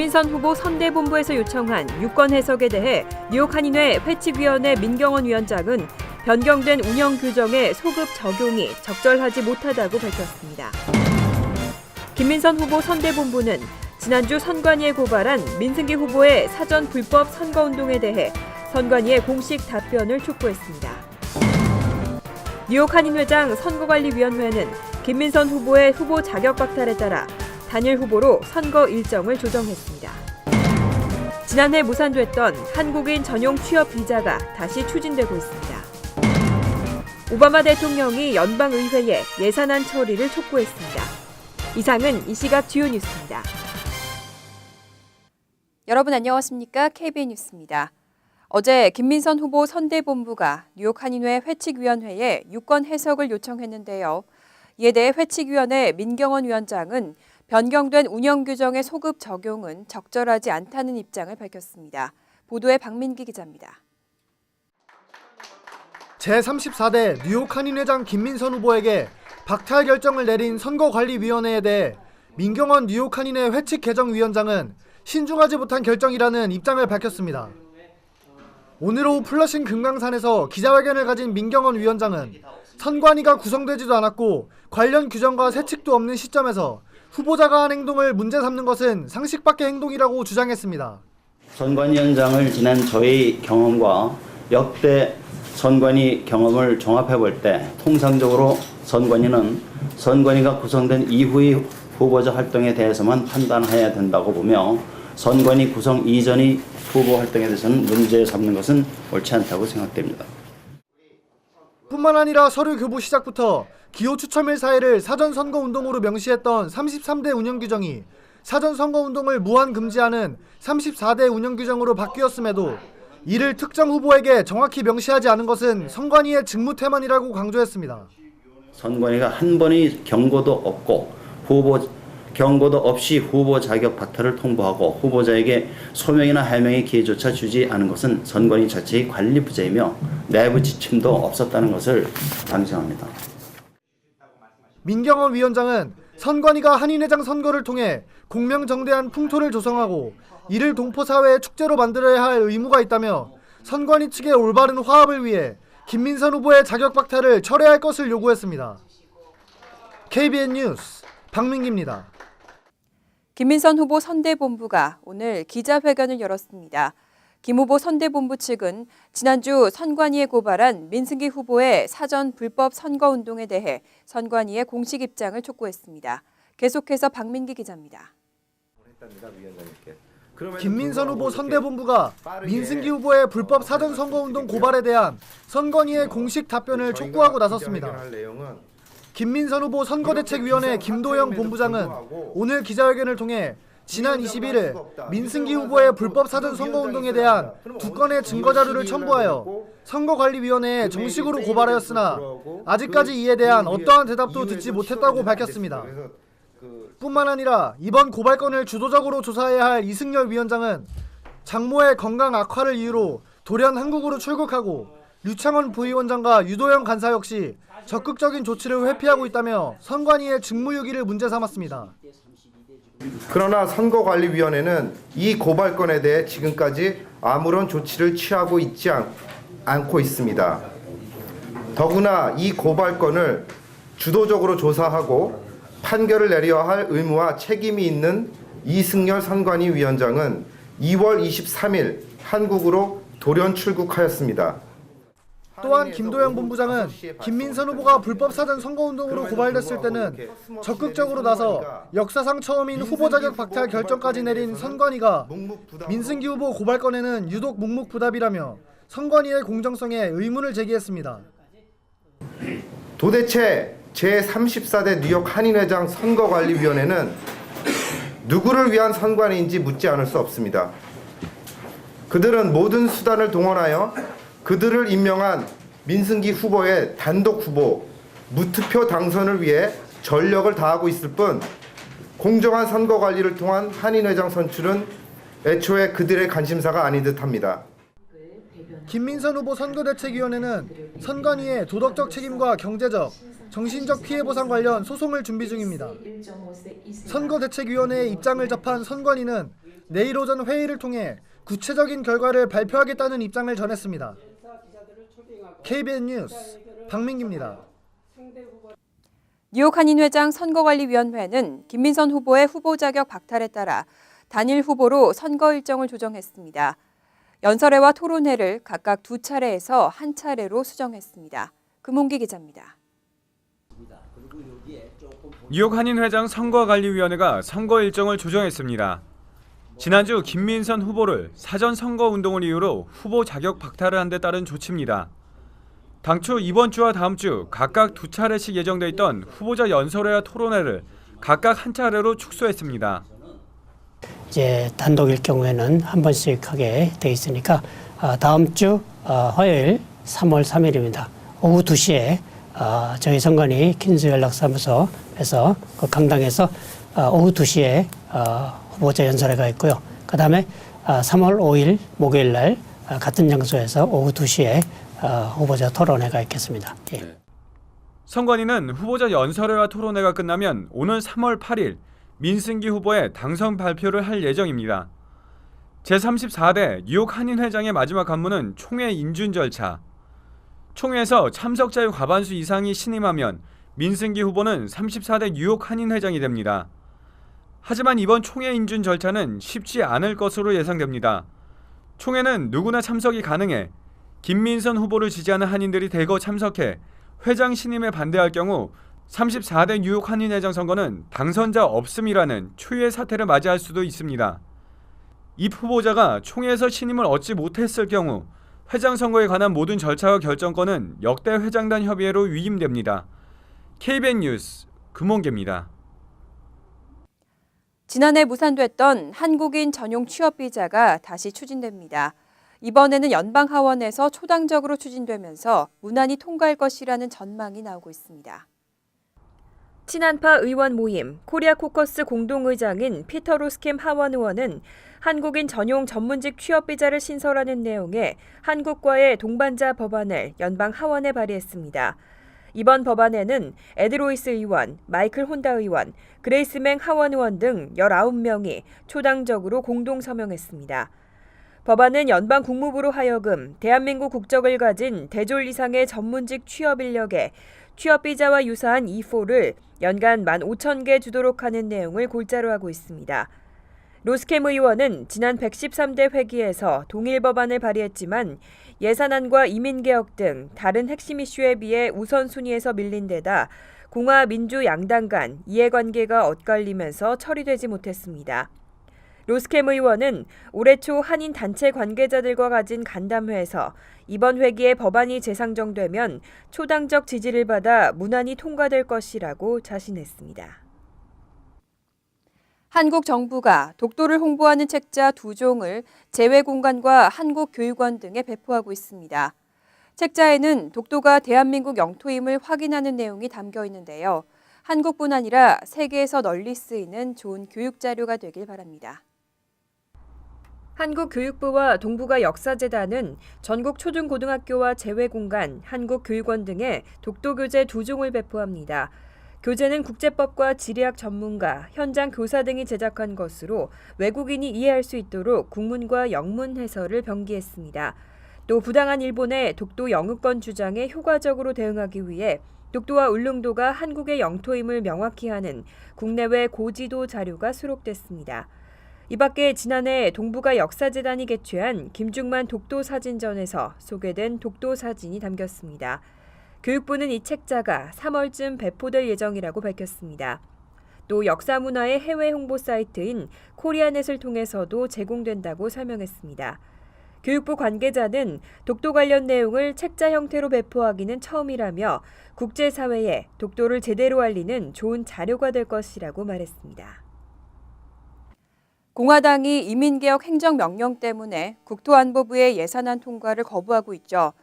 김민선 후보 선대본부에서 요청한 유권 해석에 대해 뉴욕 한인회 회칙위원회 민경원 위원장은 변경된 운영 규정의 소급 적용이 적절하지 못하다고 밝혔습니다. 김민선 후보 선대본부는 지난주 선관위에 고발한 민승기 후보의 사전 불법 선거운동에 대해 선관위의 공식 답변을 촉구했습니다. 뉴욕 한인회장 선거관리위원회는 김민선 후보의 후보 자격 박탈에 따라 단일 후보로 선거 일정을 조정했습니다. 지난해 무산됐던 한국인 전용 취업 비자가 다시 추진되고 있습니다. 오바마 대통령이 연방의회에 예산안 처리를 촉구했습니다. 이상은 이 시각 주요 뉴스입니다. 여러분 안녕하십니까? KBN 뉴스입니다. 어제 김민선 후보 선대본부가 뉴욕 한인회 회칙위원회에 유권 해석을 요청했는데요. 이에 대해 회칙위원회 민경원 위원장은 변경된 운영 규정의 소급 적용은 적절하지 않다는 입장을 밝혔습니다. 보도에 박민기 기자입니다. 제34대 뉴욕 한인회장 김민선 후보에게 박탈 결정을 내린 선거관리위원회에 대해 민경원 뉴욕 한인회 회칙 개정위원장은 신중하지 못한 결정이라는 입장을 밝혔습니다. 오늘 오후 플러싱 금강산에서 기자회견을 가진 민경원 위원장은 선관위가 구성되지도 않았고 관련 규정과 세칙도 없는 시점에서 후보자가 한 행동을 문제 삼는 것은 상식 밖의 행동이라고 주장했습니다. 선관위원장을 지난 저의 경험과 역대 선관위 경험을 종합해 볼 때 통상적으로 선관위는 선관위가 구성된 이후의 후보자 활동에 대해서만 판단해야 된다고 보며 선관위 구성 이전의 후보 활동에 대해서는 문제 삼는 것은 옳지 않다고 생각됩니다. 뿐만 아니라 서류 교부 시작부터 기호 추첨일 사회를 사전선거운동으로 명시했던 33대 운영규정이 사전선거운동을 무한 금지하는 34대 운영규정으로 바뀌었음에도 이를 특정 후보에게 정확히 명시하지 않은 것은 선관위의 직무태만이라고 강조했습니다. 선관위가 한 번의 경고도 없고 경고도 없이 후보 자격 박탈을 통보하고 후보자에게 소명이나 해명의 기회조차 주지 않은 것은 선관위 자체의 관리 부재이며 내부 지침도 없었다는 것을 강조합니다. 민경원 위원장은 선관위가 한인회장 선거를 통해 공명정대한 풍토를 조성하고 이를 동포사회의 축제로 만들어야 할 의무가 있다며 선관위 측의 올바른 화합을 위해 김민선 후보의 자격 박탈을 철회할 것을 요구했습니다. KBN 뉴스 박민기입니다. 김민선 후보 선대본부가 오늘 기자회견을 열었습니다. 김 후보 선대본부 측은 지난주 선관위에 고발한 민승기 후보의 사전 불법 선거운동에 대해 선관위의 공식 입장을 촉구했습니다. 계속해서 박민기 기자입니다. 김민선 후보 선대본부가 민승기 후보의 불법 사전 선거운동 고발에 대한 선관위의 공식 답변을 촉구하고 나섰습니다. 김민선 후보 선거대책위원회 김도영 본부장은 오늘 기자회견을 통해 지난 21일 민승기 후보의 불법 사전 선거운동에 대한 2건의 증거자료를 첨부하여 선거관리위원회에 정식으로 고발하였으나 아직까지 이에 대한 어떠한 대답도 듣지 못했다고 밝혔습니다. 뿐만 아니라 이번 고발건을 주도적으로 조사해야 할 이승열 위원장은 장모의 건강 악화를 이유로 돌연 한국으로 출국하고 류창원 부위원장과 유도영 간사 역시 적극적인 조치를 회피하고 있다며 선관위의 직무유기를 문제 삼았습니다. 그러나 선거관리위원회는 이 고발건에 대해 지금까지 아무런 조치를 취하고 있지 않고 있습니다. 더구나 이 고발건을 주도적으로 조사하고 판결을 내려야 할 의무와 책임이 있는 이승열 선관위 위원장은 2월 23일 한국으로 돌연 출국하였습니다. 또한 김도영 본부장은 김민선 후보가 불법 사전 선거운동으로 고발됐을 때는 적극적으로 나서 역사상 처음인 후보 자격 박탈 결정까지 내린 선관위가 민승기 후보 고발건에는 유독 묵묵부답이라며 선관위의 공정성에 의문을 제기했습니다. 도대체 제34대 뉴욕 한인회장 선거관리위원회는 누구를 위한 선관위인지 묻지 않을 수 없습니다. 그들은 모든 수단을 동원하여 그들을 임명한 민승기 후보의 단독 후보 무투표 당선을 위해 전력을 다하고 있을 뿐 공정한 선거 관리를 통한 한인회장 선출은 애초에 그들의 관심사가 아닌 듯합니다. 김민선 후보 선거대책위원회는 선관위의 도덕적 책임과 경제적, 정신적 피해 보상 관련 소송을 준비 중입니다. 선거대책위원회의 입장을 접한 선관위는 내일 오전 회의를 통해 구체적인 결과를 발표하겠다는 입장을 전했습니다. KBN 뉴스 박민기입니다. 뉴욕 한인회장 선거관리위원회는 김민선 후보의 후보 자격 박탈에 따라 단일 후보로 선거 일정을 조정했습니다. 연설회와 토론회를 각각 2차례에서 1차례로 수정했습니다. 금홍기 기자입니다. 뉴욕 한인회장 선거관리위원회가 선거 일정을 조정했습니다. 지난주 김민선 후보를 사전 선거 운동을 이유로 후보 자격 박탈을 한 데 따른 조치입니다. 당초 이번 주와 다음 주 각각 2차례씩 예정돼 있던 후보자 연설회와 토론회를 각각 1차례로 축소했습니다. 이제 단독일 경우에는 한 번씩 하게 돼 있으니까 다음 주 화요일 3월 3일입니다. 오후 2시에 저희 선관위 킨즈 연락사무소에서 그 강당에서 오후 2시에 후보자 연설회가 있고요. 그 다음에 3월 5일 목요일 날 같은 장소에서 오후 2시에 후보자 토론회가 있겠습니다. 예. 선관위는 후보자 연설회와 토론회가 끝나면 오는 3월 8일 민승기 후보의 당선 발표를 할 예정입니다. 제34대 뉴욕 한인회장의 마지막 관문은 총회 인준 절차. 총회에서 참석자의 과반수 이상이 신임하면 민승기 후보는 34대 뉴욕 한인회장이 됩니다. 하지만 이번 총회 인준 절차는 쉽지 않을 것으로 예상됩니다. 총회는 누구나 참석이 가능해 김민선 후보를 지지하는 한인들이 대거 참석해 회장 신임에 반대할 경우 34대 뉴욕 한인회장 선거는 당선자 없음이라는 초유의 사태를 맞이할 수도 있습니다. 이 후보자가 총회에서 신임을 얻지 못했을 경우 회장 선거에 관한 모든 절차와 결정권은 역대 회장단 협의회로 위임됩니다. KBN 뉴스 금홍기입니다. 지난해 무산됐던 한국인 전용 취업 비자가 다시 추진됩니다. 이번에는 연방하원에서 초당적으로 추진되면서 무난히 통과할 것이라는 전망이 나오고 있습니다. 친한파 의원 모임 코리아 코커스 공동의장인 피터 로스캠 하원 의원은 한국인 전용 전문직 취업 비자를 신설하는 내용의 한국과의 동반자 법안을 연방 하원에 발의했습니다. 이번 법안에는 에드 로이스 의원, 마이클 혼다 의원, 그레이스 맹 하원 의원 등 19명이 초당적으로 공동 서명했습니다. 법안은 연방 국무부로 하여금 대한민국 국적을 가진 대졸 이상의 전문직 취업 인력에 취업 비자와 유사한 E4를 연간 15,000개 주도록 하는 내용을 골자로 하고 있습니다. 로스캠 의원은 지난 113대 회기에서 동일 법안을 발의했지만 예산안과 이민개혁 등 다른 핵심 이슈에 비해 우선순위에서 밀린 데다 공화 민주 양당 간 이해관계가 엇갈리면서 처리되지 못했습니다. 로스캠 의원은 올해 초 한인 단체 관계자들과 가진 간담회에서 이번 회기에 법안이 재상정되면 초당적 지지를 받아 무난히 통과될 것이라고 자신했습니다. 한국 정부가 독도를 홍보하는 책자 2종을 재외공관과 한국교육원 등에 배포하고 있습니다. 책자에는 독도가 대한민국 영토임을 확인하는 내용이 담겨 있는데요. 한국뿐 아니라 세계에서 널리 쓰이는 좋은 교육 자료가 되길 바랍니다. 한국교육부와 동북아 역사재단은 전국 초중고등학교와 재외공간, 한국교육원 등에 독도교재 2종을 배포합니다. 교재는 국제법과 지리학 전문가, 현장 교사 등이 제작한 것으로 외국인이 이해할 수 있도록 국문과 영문 해설을 병기했습니다. 또 부당한 일본의 독도 영유권 주장에 효과적으로 대응하기 위해 독도와 울릉도가 한국의 영토임을 명확히 하는 국내외 고지도 자료가 수록됐습니다. 이 밖에 지난해 동북아 역사재단이 개최한 김중만 독도사진전에서 소개된 독도사진이 담겼습니다. 교육부는 이 책자가 3월쯤 배포될 예정이라고 밝혔습니다. 또 역사문화의 해외 홍보 사이트인 코리아넷을 통해서도 제공된다고 설명했습니다. 교육부 관계자는 독도 관련 내용을 책자 형태로 배포하기는 처음이라며 국제사회에 독도를 제대로 알리는 좋은 자료가 될 것이라고 말했습니다. 공화당이 이민개혁 행정명령 때문에 국토안보부의 예산안 통과를 거부하고 있죠.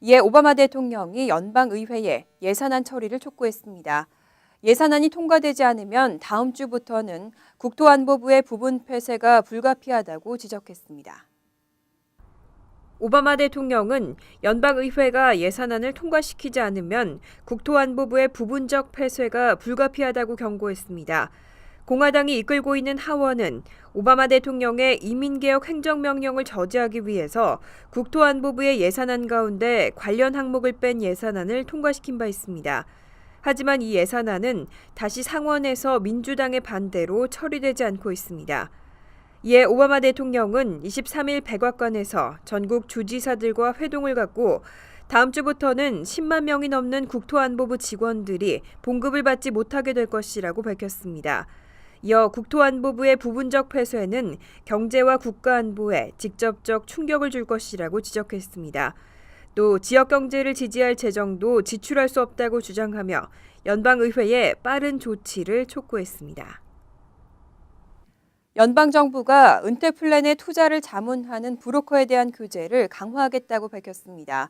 이에 오바마 대통령이 연방의회에 예산안 처리를 촉구했습니다. 예산안이 통과되지 않으면 다음 주부터는 국토안보부의 부분 폐쇄가 불가피하다고 지적했습니다. 오바마 대통령은 연방의회가 예산안을 통과시키지 않으면 국토안보부의 부분적 폐쇄가 불가피하다고 경고했습니다. 공화당이 이끌고 있는 하원은 오바마 대통령의 이민개혁 행정명령을 저지하기 위해서 국토안보부의 예산안 가운데 관련 항목을 뺀 예산안을 통과시킨 바 있습니다. 하지만 이 예산안은 다시 상원에서 민주당의 반대로 처리되지 않고 있습니다. 이에 오바마 대통령은 23일 백악관에서 전국 주지사들과 회동을 갖고 다음 주부터는 10만 명이 넘는 국토안보부 직원들이 봉급을 받지 못하게 될 것이라고 밝혔습니다. 이어 국토안보부의 부분적 폐쇄는 경제와 국가안보에 직접적 충격을 줄 것이라고 지적했습니다. 또 지역 경제를 지지할 재정도 지출할 수 없다고 주장하며 연방의회에 빠른 조치를 촉구했습니다. 연방정부가 은퇴 플랜에 투자를 자문하는 브로커에 대한 규제를 강화하겠다고 밝혔습니다.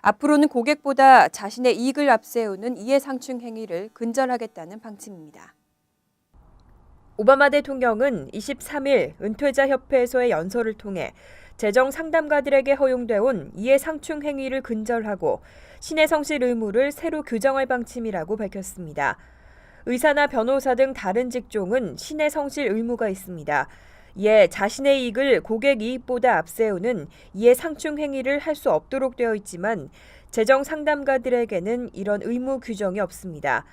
앞으로는 고객보다 자신의 이익을 앞세우는 이해상충 행위를 근절하겠다는 방침입니다. 오바마 대통령은 23일 은퇴자 협회에서의 연설을 통해 재정 상담가들에게 허용돼 온 이해상충 행위를 근절하고 신의 성실 의무를 새로 규정할 방침이라고 밝혔습니다. 의사나 변호사 등 다른 직종은 신의 성실 의무가 있습니다. 이에 자신의 이익을 고객 이익보다 앞세우는 이해상충 행위를 할 수 없도록 되어 있지만 재정 상담가들에게는 이런 의무 규정이 없습니다.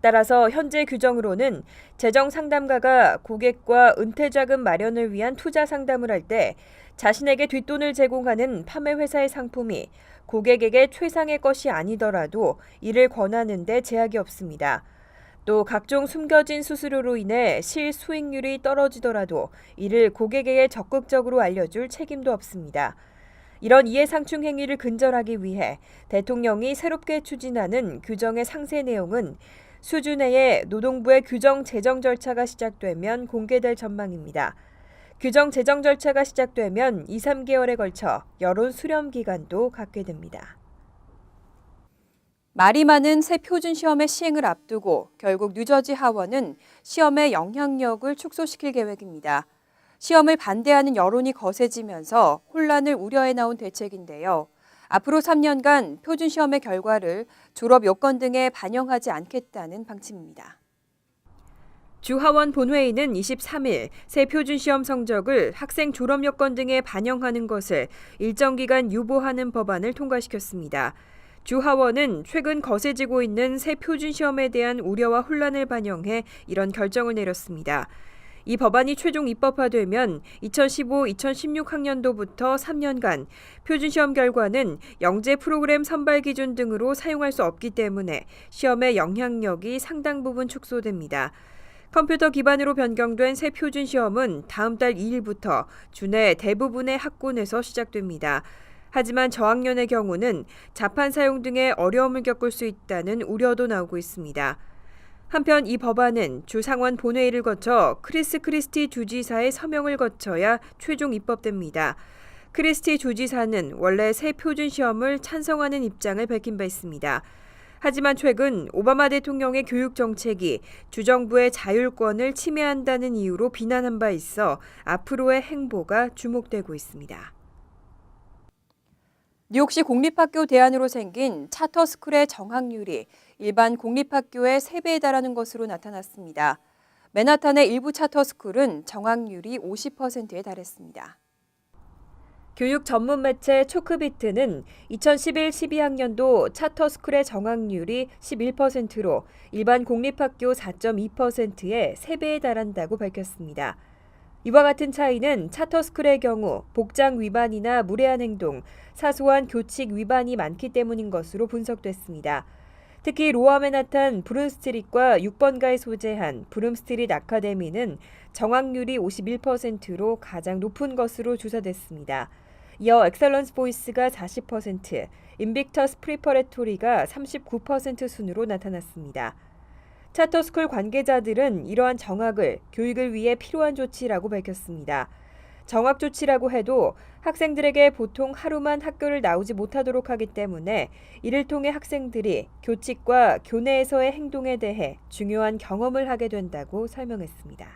따라서 현재 규정으로는 재정 상담가가 고객과 은퇴자금 마련을 위한 투자 상담을 할 때 자신에게 뒷돈을 제공하는 판매 회사의 상품이 고객에게 최상의 것이 아니더라도 이를 권하는 데 제약이 없습니다. 또 각종 숨겨진 수수료로 인해 실수익률이 떨어지더라도 이를 고객에게 적극적으로 알려줄 책임도 없습니다. 이런 이해상충 행위를 근절하기 위해 대통령이 새롭게 추진하는 규정의 상세 내용은 수주 내에 노동부의 규정 제정 절차가 시작되면 공개될 전망입니다. 규정 제정 절차가 시작되면 2, 3개월에 걸쳐 여론 수렴 기간도 갖게 됩니다. 말이 많은 새 표준 시험의 시행을 앞두고 결국 뉴저지 하원은 시험의 영향력을 축소시킬 계획입니다. 시험을 반대하는 여론이 거세지면서 혼란을 우려해 나온 대책인데요. 앞으로 3년간 표준 시험의 결과를 졸업 요건 등에 반영하지 않겠다는 방침입니다. 주 하원 본회의는 23일 새 표준 시험 성적을 학생 졸업 요건 등에 반영하는 것을 일정 기간 유보하는 법안을 통과시켰습니다. 주 하원은 최근 거세지고 있는 새 표준 시험에 대한 우려와 혼란을 반영해 이런 결정을 내렸습니다. 이 법안이 최종 입법화되면 2015-2016 학년도부터 3년간 표준시험 결과는 영재 프로그램 선발 기준 등으로 사용할 수 없기 때문에 시험의 영향력이 상당 부분 축소됩니다. 컴퓨터 기반으로 변경된 새 표준시험은 다음 달 2일부터 주내 대부분의 학군에서 시작됩니다. 하지만 저학년의 경우는 자판 사용 등의 어려움을 겪을 수 있다는 우려도 나오고 있습니다. 한편 이 법안은 주 상원 본회의를 거쳐 크리스 크리스티 주지사의 서명을 거쳐야 최종 입법됩니다. 크리스티 주지사는 원래 새 표준 시험을 찬성하는 입장을 밝힌 바 있습니다. 하지만 최근 오바마 대통령의 교육 정책이 주정부의 자율권을 침해한다는 이유로 비난한 바 있어 앞으로의 행보가 주목되고 있습니다. 뉴욕시 공립학교 대안으로 생긴 차터스쿨의 정학률이 일반 공립학교의 3배에 달하는 것으로 나타났습니다. 맨하탄의 일부 차터스쿨은 정학률이 50%에 달했습니다. 교육 전문 매체 초크비트는 2011-12학년도 차터스쿨의 정학률이 11%로 일반 공립학교 4.2%의 3배에 달한다고 밝혔습니다. 이와 같은 차이는 차터스쿨의 경우 복장 위반이나 무례한 행동, 사소한 교칙 위반이 많기 때문인 것으로 분석됐습니다. 특히 로어 맨하탄 브룸스트릿과 6번가에 소재한 브룸스트릿 아카데미는 정학률이 51%로 가장 높은 것으로 조사됐습니다. 이어 엑셀런스 보이스가 40%, 인빅터스 프리퍼레토리가 39% 순으로 나타났습니다. 차터스쿨 관계자들은 이러한 정학을 교육을 위해 필요한 조치라고 밝혔습니다. 정학 조치라고 해도 학생들에게 보통 하루만 학교를 나오지 못하도록 하기 때문에 이를 통해 학생들이 교칙과 교내에서의 행동에 대해 중요한 경험을 하게 된다고 설명했습니다.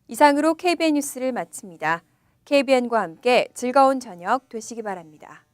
이상으로 KBN 뉴스를 마칩니다. KBN과 함께 즐거운 저녁 되시기 바랍니다.